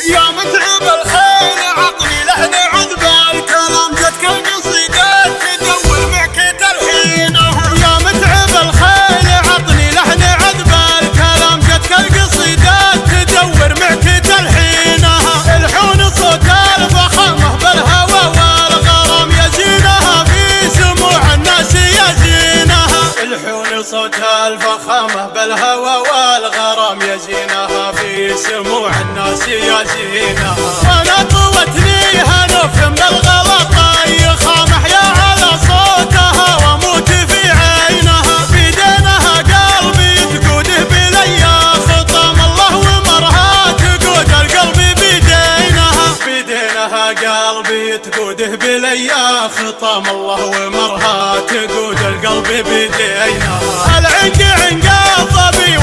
يا متعب الخيل عطني لحن عذب الكلام جتك القصيدات تدور معك تلحينها. يا متعب الخيل عطني لحن عذب الكلام جتك القصيدات تدور معك تلحينها. الحون صوت الفخامة بالهوى والغرام يزينها في سموع الناس يزينها. الحون صوت الفخامة بالهوى والغرام يزينها في سموع الناس يزينها. وانا طوتني هنف بالغلط يخامح يا على صوتها واموت في عينها. بيدينها قلبي تقوده بليا خطام الله ومرها تقود القلب بيدينها. بيدينها قلبي تقوده بليا خطام الله ومرها تقود القلب بيدينها. العنق عنق الظبي